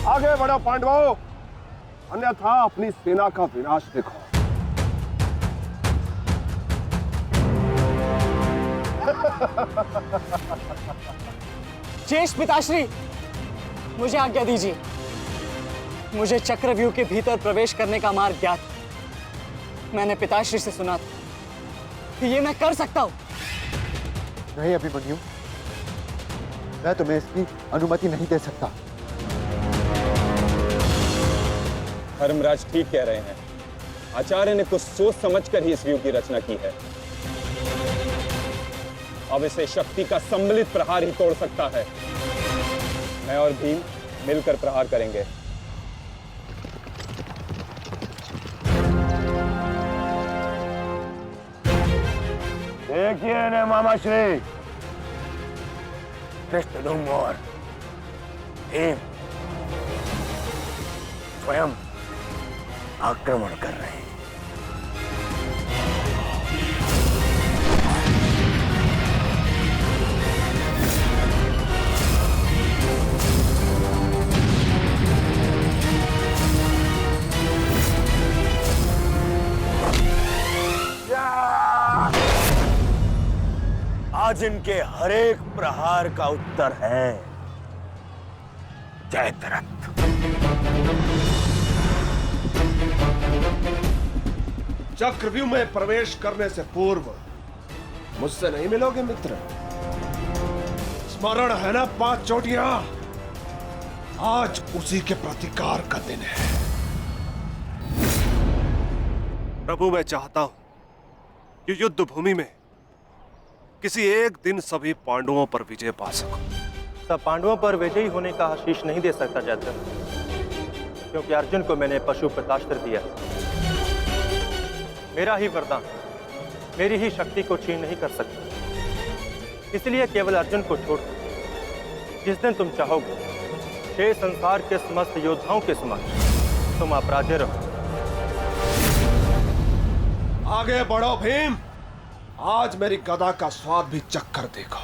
आगे बढ़ो पांडवों, अन्यथा अपनी सेना का विनाश देखो। शेष पिताश्री, मुझे आज्ञा दीजिए। मुझे चक्रव्यूह के भीतर प्रवेश करने का मार्ग ज्ञात। मैंने पिताश्री से सुना था कि ये मैं कर सकता हूं। नहीं अभिमन्यु, मैं तुम्हें इसकी अनुमति नहीं दे सकता। धर्मराज ठीक कह रहे हैं। आचार्य ने कुछ सोच समझकर ही इस व्यूह की रचना की है। अब इसे शक्ति का सम्मिलित प्रहार ही तोड़ सकता है। मैं और भीम मिलकर प्रहार करेंगे। देखिए ने मामा श्री, कृष्ण और भीम स्वयं आक्रमण कर रहे हैं। आज इनके हरेक प्रहार का उत्तर है जयद्रथ। चक्रव्यूह में प्रवेश करने से पूर्व मुझसे नहीं मिलोगे मित्र? स्मरण है ना 5 चोटियां? आज उसी के प्रतिकार का दिन है। प्रभु, मैं चाहता हूं कि युद्ध भूमि में किसी एक दिन सभी पांडवों पर विजय पा सकूं। सब पांडवों पर विजयी होने का आशीष नहीं दे सकता जयद्रथ, क्योंकि अर्जुन को मैंने पशुपतास्त्र दिया। मेरा ही वरदान मेरी ही शक्ति को छीन नहीं कर सकता। इसलिए केवल अर्जुन को छोड़ जिस दिन तुम चाहोगे शेष संसार के समस्त योद्धाओं के समक्ष तुम अपराजय रहो। आगे बढ़ो भीम, आज मेरी गदा का स्वाद भी चक्कर देखो।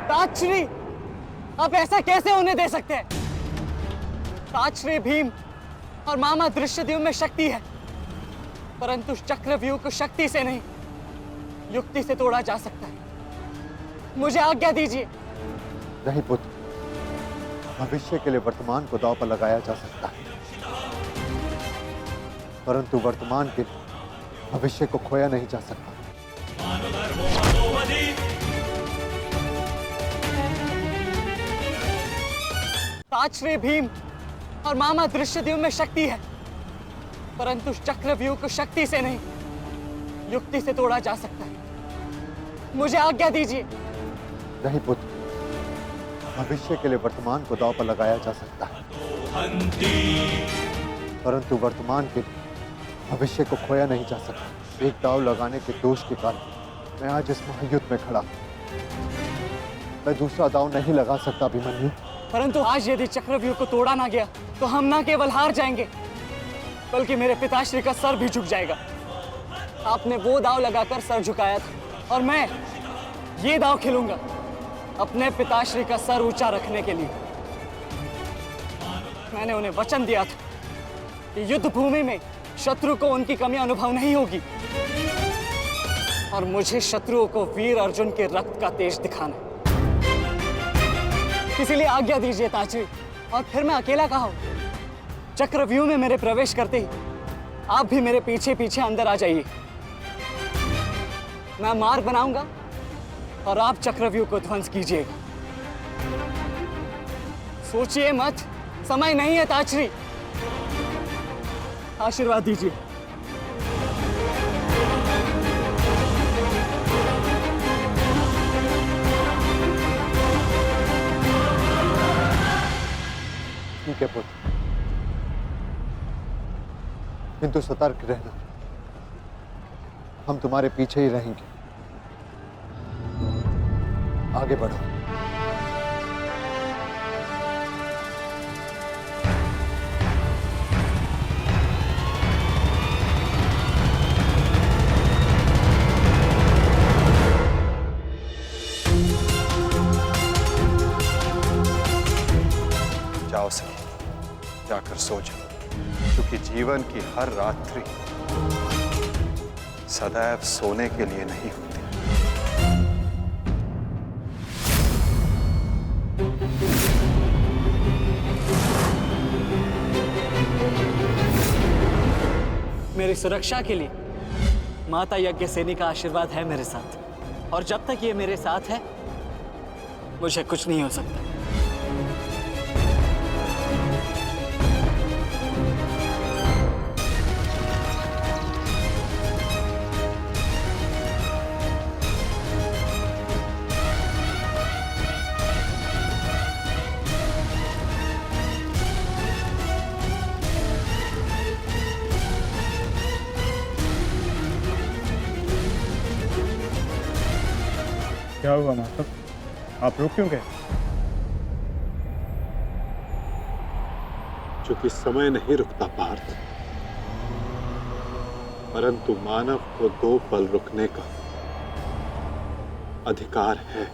ताजश्री, आप ऐसा कैसे होने दे सकते हैं? ताजश्री, भीम और मामा दृश्यद्युम्न में शक्ति है, परंतु चक्रव्यूह को शक्ति से नहीं युक्ति से तोड़ा जा सकता है। मुझे आज्ञा दीजिए। नहीं पुत्र, भविष्य के लिए वर्तमान को दांव पर लगाया जा सकता है, परंतु वर्तमान के भविष्य को खोया नहीं जा सकता। ताजश्री, भीम और मामा दृश्यद्युम्न में शक्ति है, परंतु चक्रव्यूह को शक्ति से नहीं युक्ति से तोड़ा जा सकता है। मुझे आज्ञा दीजिए। नहीं पुत्र, भविष्य के लिए वर्तमान को दांव पर लगाया जा सकता है, परंतु वर्तमान के भविष्य को खोया नहीं जा सकता। एक दांव लगाने के दोष के कारण मैं आज इस महायुद्ध में खड़ा। मैं दूसरा दांव नहीं लगा सकता अभिमन्यु। परंतु आज यदि चक्रव्यूह को तोड़ा ना गया तो हम ना केवल हार जाएंगे, बल्कि मेरे पिताश्री का सर भी झुक जाएगा। आपने वो दांव लगाकर सर झुकाया था और मैं ये दांव खेलूंगा अपने पिताश्री का सर ऊंचा रखने के लिए। मैंने उन्हें वचन दिया था कि युद्ध भूमि में शत्रु को उनकी कमी अनुभव नहीं होगी, और मुझे शत्रुओं को वीर अर्जुन के रक्त का तेज दिखाना। इसीलिए आज्ञा दीजिए ताजश्री, और फिर मैं अकेला कहाँ हूँ? चक्रव्यूह में मेरे प्रवेश करते ही आप भी मेरे पीछे पीछे अंदर आ जाइए। मैं मार्ग बनाऊंगा और आप चक्रव्यूह को ध्वंस कीजिएगा। सोचिए मत, समय नहीं है ताचरी। आशीर्वाद दीजिए। ठीक है पुत्र, किंतु सतर्क रहना। हम तुम्हारे पीछे ही रहेंगे। आगे बढ़ो। जाओ सर, जाकर सो जाओ, क्योंकि जीवन की हर रात्रि सदैव सोने के लिए नहीं होती। मेरी सुरक्षा के लिए माता यज्ञसेनी का आशीर्वाद है मेरे साथ, और जब तक ये मेरे साथ है मुझे कुछ नहीं हो सकता। क्या हुआ माता? आप रुक क्यों गए? क्योंकि समय नहीं रुकता पार्थ, परंतु मानव को 2 पल रुकने का अधिकार है।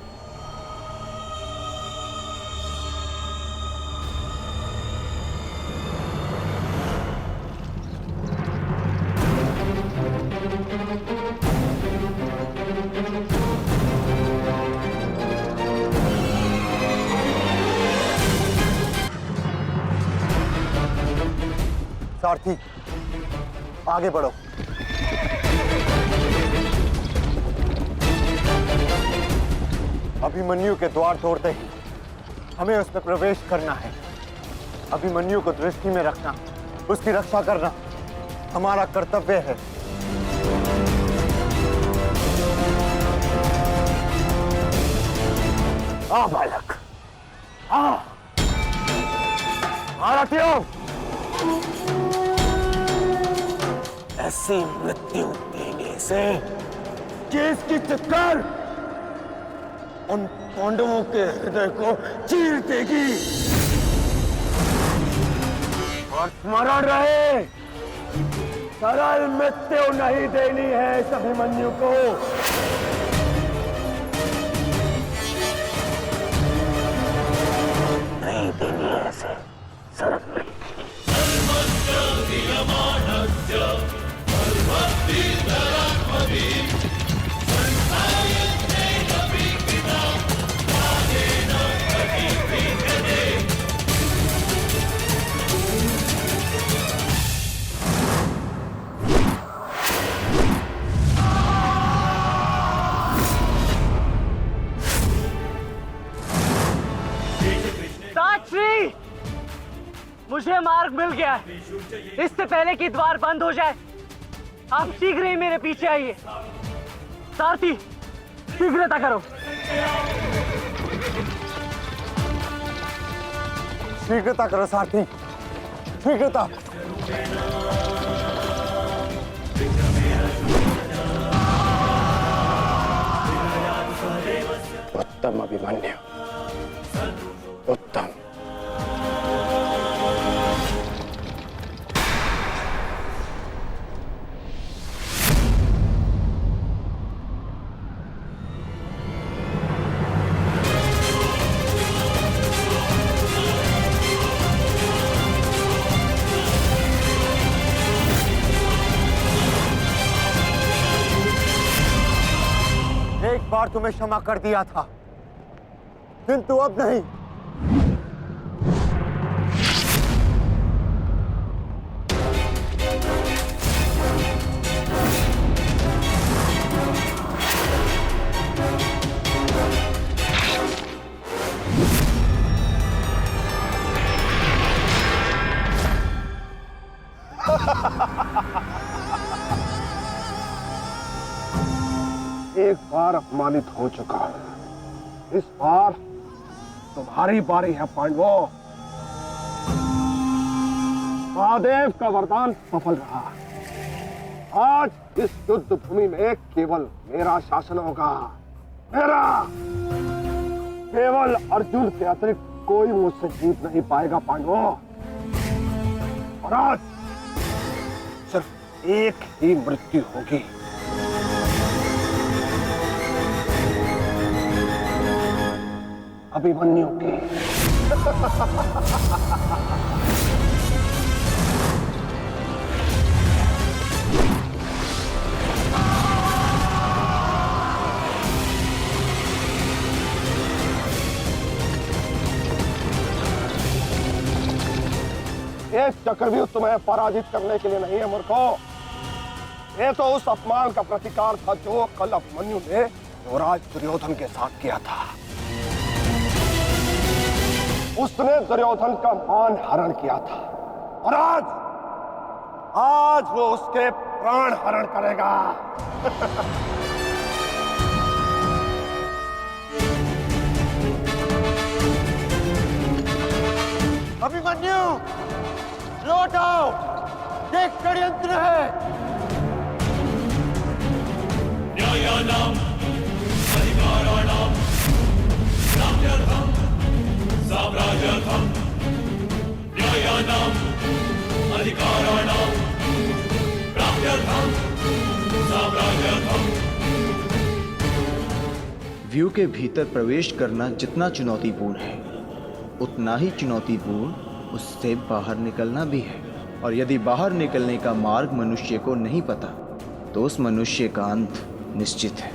सारथी, आगे बढ़ो। अभिमन्यु के द्वार तोड़ते ही हमें उसमें प्रवेश करना है। अभिमन्यु को दृष्टि में रखना, उसकी रक्षा करना हमारा कर्तव्य है। आ बालक, आ महारथियों, ऐसी मृत्यु देने से कि इसकी चित्कार उन पांडवों के हृदय को चीर देगी। और स्मरण रहे, सरल मृत्यु नहीं देनी है इस अभिमन्यु को। नहीं देनी है ऐसे सरल मृत्यु। ताचरी, मुझे मार्ग मिल गया है। इससे पहले कि द्वार बंद हो जाए आप शीघ्र ही मेरे पीछे आइए। सारथी, शीघ्रता करो। शीघ्रता करो सारथी, शीघ्रता। उत्तम अभिमन्यु, उत्तम। एक बार तुम्हें क्षमा कर दिया था, किंतु अब नहीं। बार अपमानित हो चुका हूं। इस बार तुम्हारी बारी है पांडवों। महादेव का वरदान सफल रहा। आज इस युद्ध भूमि में केवल मेरा शासन होगा, मेरा। केवल अर्जुन के अतिरिक्त कोई मुझसे जीत नहीं पाएगा पांडवों। और आज सिर्फ एक ही मृत्यु होगी। अभिमन्यु की। एक चक्रव्यूह तुम्हें पराजित करने के लिए नहीं है मूर्खों। ये तो उस अपमान का प्रतिकार था जो कल अभिमन्यु ने युवराज दुर्योधन के साथ किया था। उसने दुर्योधन का मान हरण किया था और आज वो उसके प्राण हरण करेगा। अभिमन्यु, लौट आओ। ये षड्यंत्र है। न्यायानां अधिकाराणां साम्यर्थं साम्राज्यर्थं न्यायानां अधिकाराणां प्राप्त्यर्थं साम्राज्यर्थं। व्यू के भीतर प्रवेश करना जितना चुनौतीपूर्ण है, उतना ही चुनौतीपूर्ण उससे बाहर निकलना भी है। और यदि बाहर निकलने का मार्ग मनुष्य को नहीं पता, तो उस मनुष्य का अंत निश्चित है।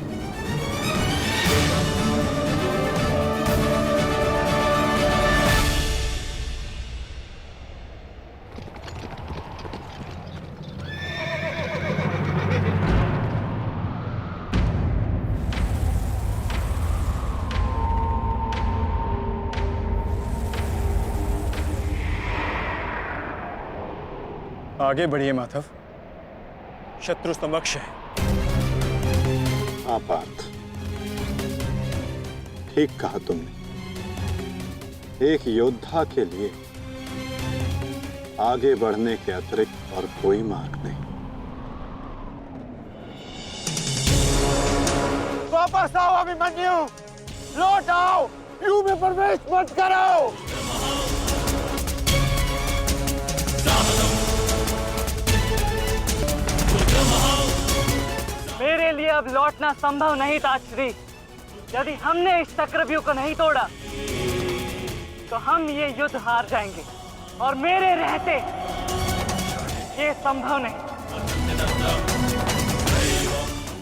आगे बढ़िए माधव, शत्रु समक्ष है। हाँ पार्थ, ठीक कहा तुमने। एक योद्धा के लिए आगे बढ़ने के अतिरिक्त और कोई मार्ग नहीं। वापस आओ अभिमन्यु, लौट आओ। व्यू में प्रवेश मत करो। मेरे लिए अब लौटना संभव नहीं था श्री। यदि हमने इस चक्रव्यूह को नहीं तोड़ा तो हम ये युद्ध हार जाएंगे और मेरे रहते ये संभव नहीं।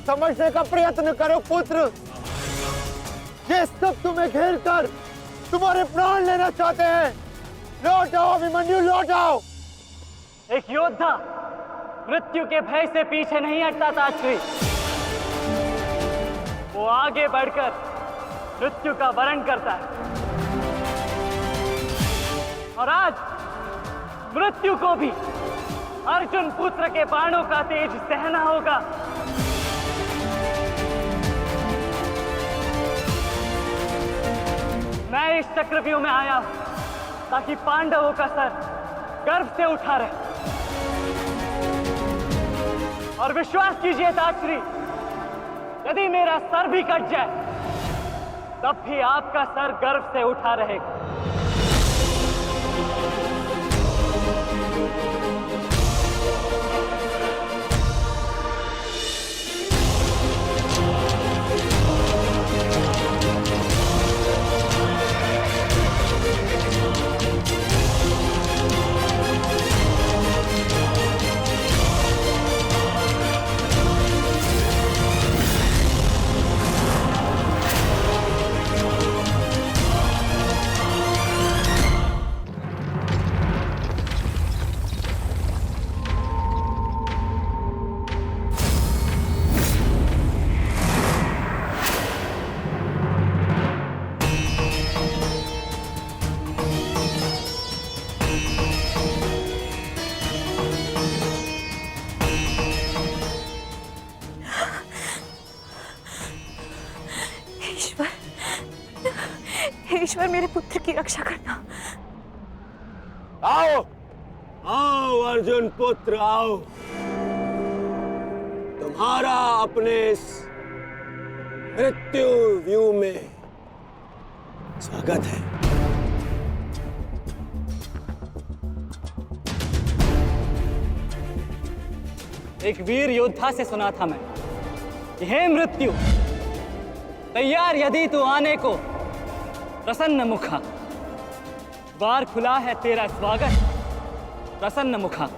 समझने का प्रयत्न करो पुत्र। ये सब तुम्हें घेर कर तुम्हारे प्राण लेना चाहते हैं। लौट आओ अभिमन्यु, लौट आओ। एक योद्धा मृत्यु के भय से पीछे नहीं हटता था श्री। वो आगे बढ़कर मृत्यु का वरण करता है। और आज मृत्यु को भी अर्जुन पुत्र के बाणों का तेज सहना होगा। मैं इस चक्रव्यूह में आया हूं ताकि पांडवों का सर गर्व से उठा रहे। और विश्वास कीजिए ताश्री, यदि मेरा सर भी कट जाए तब भी आपका सर गर्व से उठा रहेगा। ईश्वर, हे ईश्वर, मेरे पुत्र की रक्षा करना। आओ आओ अर्जुन पुत्र आओ, तुम्हारा अपने इस मृत्यु व्यू में स्वागत है। एक वीर योद्धा से सुना था मैं कि हे मृत्यु, तैयार यदि तू आने को, प्रसन्न मुखा, द्वार खुला है तेरा स्वागत, प्रसन्न मुखा।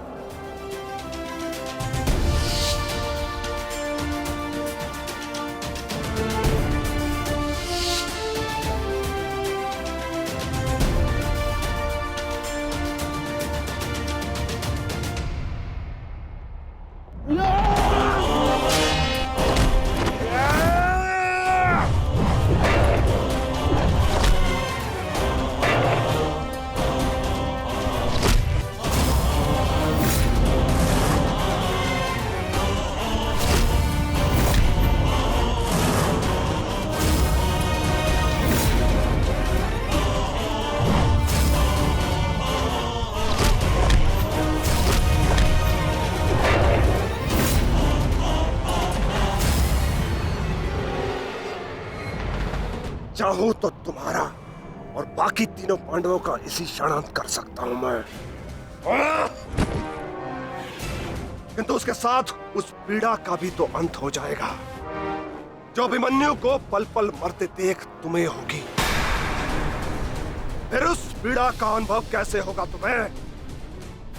चाहूं तो तुम्हारा और बाकी तीनों पांडवों का इसी क्षण अंत कर सकता हूं मैं, किंतु उसके साथ उस पीड़ा का भी तो अंत हो जाएगा जो अभिमन्यु को पल पल मरते देख तुम्हें होगी। फिर उस पीड़ा का अनुभव कैसे होगा तुम्हें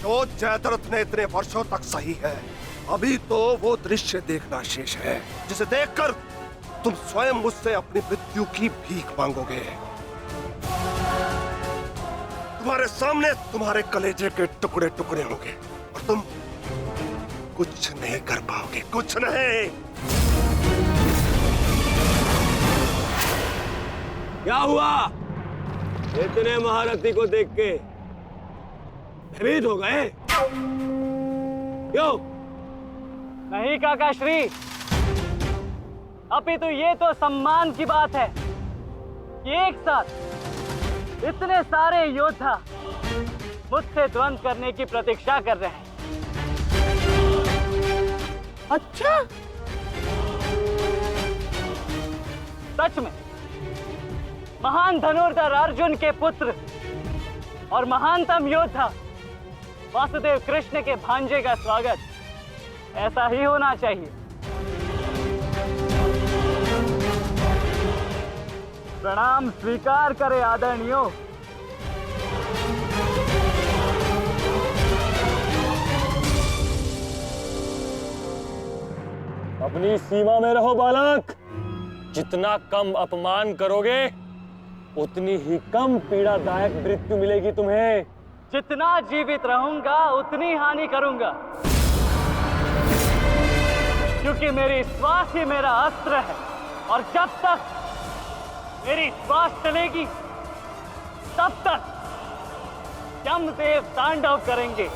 जो जयद्रथ ने इतने वर्षों तक सही है। अभी तो वो दृश्य देखना शेष है जिसे देखकर तुम स्वयं मुझसे अपनी मृत्यु की भीख मांगोगे। तुम्हारे सामने तुम्हारे कलेजे के टुकड़े टुकड़े होंगे और तुम कुछ नहीं कर पाओगे, कुछ नहीं। क्या हुआ? इतने महारथी को देख के भयभीत हो गए? क्यों? नहीं काका श्री, अपितु ये तो सम्मान की बात है कि एक साथ इतने सारे योद्धा मुझसे द्वंद्व करने की प्रतीक्षा कर रहे हैं। अच्छा, सच में महान धनुर्धर अर्जुन के पुत्र और महानतम योद्धा वासुदेव कृष्ण के भांजे का स्वागत ऐसा ही होना चाहिए। प्रणाम स्वीकार करे आदरणीयों। अपनी सीमा में रहो बालक। जितना कम अपमान करोगे उतनी ही कम पीड़ादायक मृत्यु मिलेगी तुम्हें। जितना जीवित रहूंगा उतनी हानि करूंगा, क्योंकि मेरी श्वास ही मेरा अस्त्र है और जब तक मेरी श्वास चलेगी तब तक यमदेव तांडव करेंगे।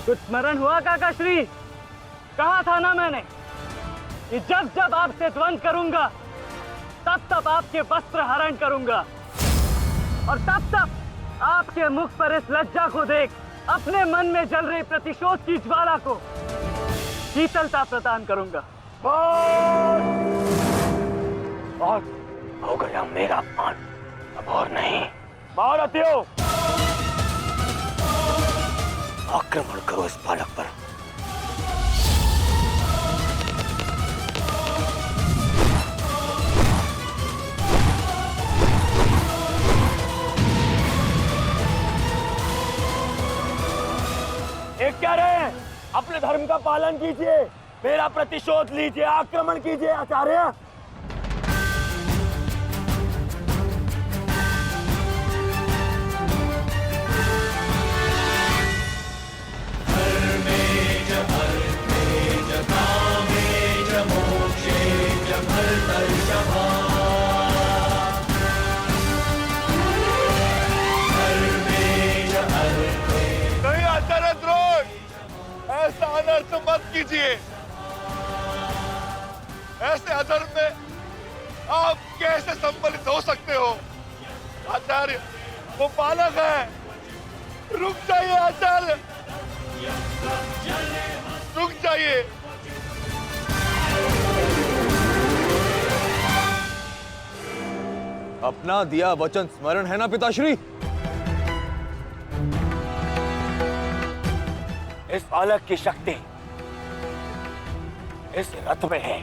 कुछ स्मरण हुआ काका श्री? कहा था ना मैंने कि जब जब आपसे द्वंद्व करूंगा तब तब आपके वस्त्र हरण करूंगा और तब तब आपके मुख पर इस लज्जा को देख अपने मन में जल रही प्रतिशोध की ज्वाला को शीतलता प्रदान करूंगा। और हो गया मेरा अपमान, अब और नहीं। महारथियों, आक्रमण करो इस बालक पर। एक क्या रहे हैं? अपने धर्म का पालन कीजिए, मेरा प्रतिशोध लीजिए, आक्रमण कीजिए आचार्य। नहीं आचार्य द्रोण, ऐसा अनर्थ मत कीजिए। ऐसे अधर्म में आप कैसे सम्मिलित हो सकते हो? आचार्य, वो बालक है। रुक जाइए आचार्य, रुक जाइए। अपना दिया वचन स्मरण है ना पिताश्री? इस बालक की शक्ति इस रथ में है।